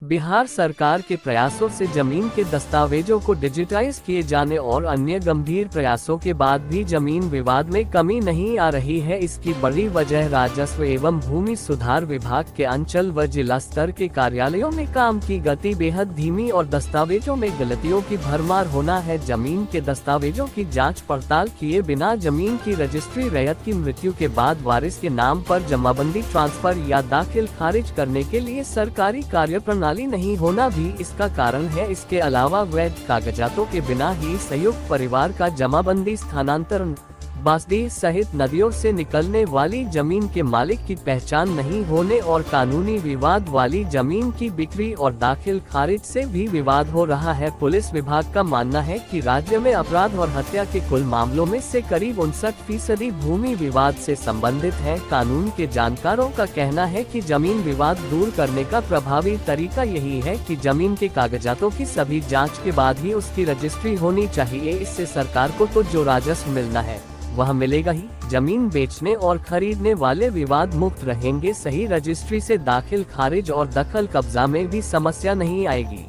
बिहार सरकार के प्रयासों से जमीन के दस्तावेजों को डिजिटाइज किए जाने और अन्य गंभीर प्रयासों के बाद भी जमीन विवाद में कमी नहीं आ रही है। इसकी बड़ी वजह राजस्व एवं भूमि सुधार विभाग के अंचल व जिला स्तर के कार्यालयों में काम की गति बेहद धीमी और दस्तावेजों में गलतियों की भरमार होना है। जमीन के दस्तावेजों की जाँच पड़ताल किए बिना जमीन की रजिस्ट्री रैयत की मृत्यु के बाद वारिस के नाम पर जमाबंदी ट्रांसफर या दाखिल खारिज करने के लिए सरकारी कार्यप्रणाली नहीं होना भी इसका कारण है। इसके अलावा वैध कागजातों के बिना ही संयुक्त परिवार का जमाबंदी स्थानांतरण, बासडीह सहित नदियों से निकलने वाली जमीन के मालिक की पहचान नहीं होने और कानूनी विवाद वाली जमीन की बिक्री और दाखिल खारिज से भी विवाद हो रहा है। पुलिस विभाग का मानना है कि राज्य में अपराध और हत्या के कुल मामलों में से करीब 59% भूमि विवाद से संबंधित है। कानून के जानकारों का कहना है कि जमीन विवाद दूर करने का प्रभावी तरीका यही है कि जमीन के कागजातों की सभी जाँच के बाद ही उसकी रजिस्ट्री होनी चाहिए। इससे सरकार को तो जो राजस्व मिलना है वह मिलेगा ही। जमीन बेचने और खरीदने वाले विवाद मुक्त रहेंगे। सही रजिस्ट्री से दाखिल खारिज और दखल कब्जा में भी समस्या नहीं आएगी।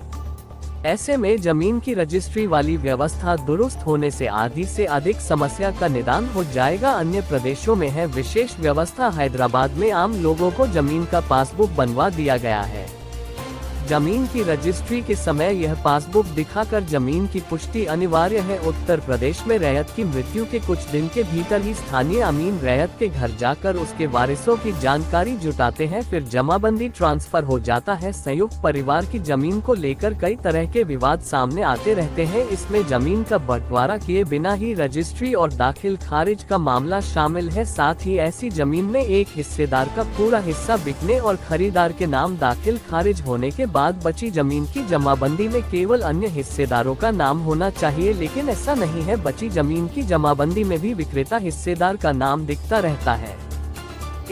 ऐसे में जमीन की रजिस्ट्री वाली व्यवस्था दुरुस्त होने से आधी से अधिक समस्या का निदान हो जाएगा। अन्य प्रदेशों में है विशेष व्यवस्था। हैदराबाद में आम लोगों को जमीन का पासबुक बनवा दिया गया है। जमीन की रजिस्ट्री के समय यह पासबुक दिखाकर जमीन की पुष्टि अनिवार्य है। उत्तर प्रदेश में रैयत की मृत्यु के कुछ दिन के भीतर ही स्थानीय अमीन रैयत के घर जाकर उसके वारिसों की जानकारी जुटाते हैं, फिर जमाबंदी ट्रांसफर हो जाता है। संयुक्त परिवार की जमीन को लेकर कई तरह के विवाद सामने आते रहते हैं। इसमें जमीन का बंटवारा किए बिना ही रजिस्ट्री और दाखिल खारिज का मामला शामिल है। साथ ही ऐसी जमीन में एक हिस्सेदार का पूरा हिस्सा बिकने और खरीदार के नाम दाखिल खारिज होने के बाद बची जमीन की जमाबंदी में केवल अन्य हिस्सेदारों का नाम होना चाहिए, लेकिन ऐसा नहीं है। बची जमीन की जमाबंदी में भी विक्रेता हिस्सेदार का नाम दिखता रहता है।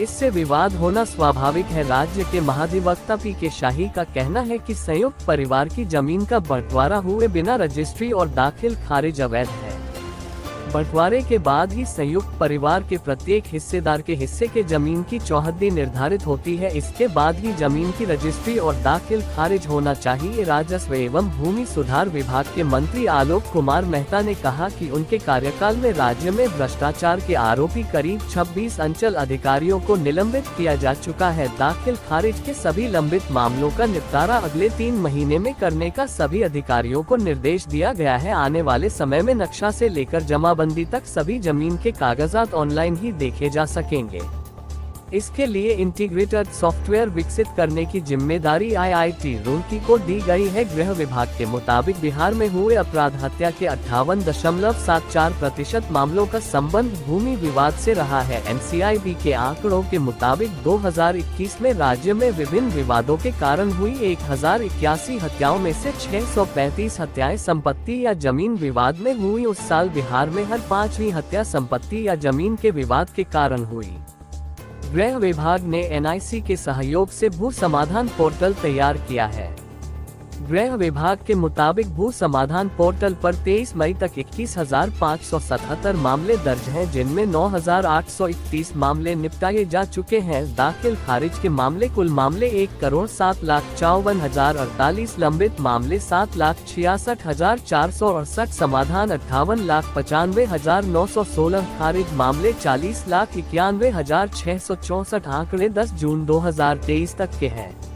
इससे विवाद होना स्वाभाविक है। राज्य के महाधिवक्ता पी के शाही का कहना है कि संयुक्त परिवार की जमीन का बंटवारा हुए बिना रजिस्ट्री और दाखिल खारिज अवैध है। बंटवारे के बाद ही संयुक्त परिवार के प्रत्येक हिस्सेदार के हिस्से के जमीन की चौहद्दी निर्धारित होती है। इसके बाद ही जमीन की रजिस्ट्री और दाखिल खारिज होना चाहिए। राजस्व एवं भूमि सुधार विभाग के मंत्री आलोक कुमार मेहता ने कहा कि उनके कार्यकाल में राज्य में भ्रष्टाचार के आरोपी करीब 26 अंचल अधिकारियों को निलंबित किया जा चुका है। दाखिल खारिज के सभी लंबित मामलों का निपटारा अगले 3 महीने में करने का सभी अधिकारियों को निर्देश दिया गया है। आने वाले समय में नक्शा से लेकर जमाबंदी तक सभी जमीन के कागजात ऑनलाइन ही देखे जा सकेंगे। इसके लिए इंटीग्रेटेड सॉफ्टवेयर विकसित करने की जिम्मेदारी IIT रुड़की को दी गई है। गृह विभाग के मुताबिक बिहार में हुए अपराध हत्या के 58.74% मामलों का संबंध भूमि विवाद से रहा है। NCIB के आंकड़ों के मुताबिक 2021 में राज्य में विभिन्न विवादों के कारण हुई 1081 हत्याओं में से 635 हत्याएं संपत्ति या जमीन विवाद में हुई। उस साल बिहार में हर 5वीं हत्या संपत्ति या जमीन के विवाद के कारण हुई। गृह विभाग ने NIC के सहयोग से भू समाधान पोर्टल तैयार किया है। गृह विभाग के मुताबिक भू समाधान पोर्टल पर 23 मई तक 21,577 मामले दर्ज हैं, जिनमें 9,831 मामले निपटाए जा चुके हैं। दाखिल खारिज के मामले कुल मामले 1,54,54,048, लंबित मामले 7,66,468, समाधान 58,95,916, खारिज मामले 40,91,664। आंकड़े 10 जून 2023 तक के हैं।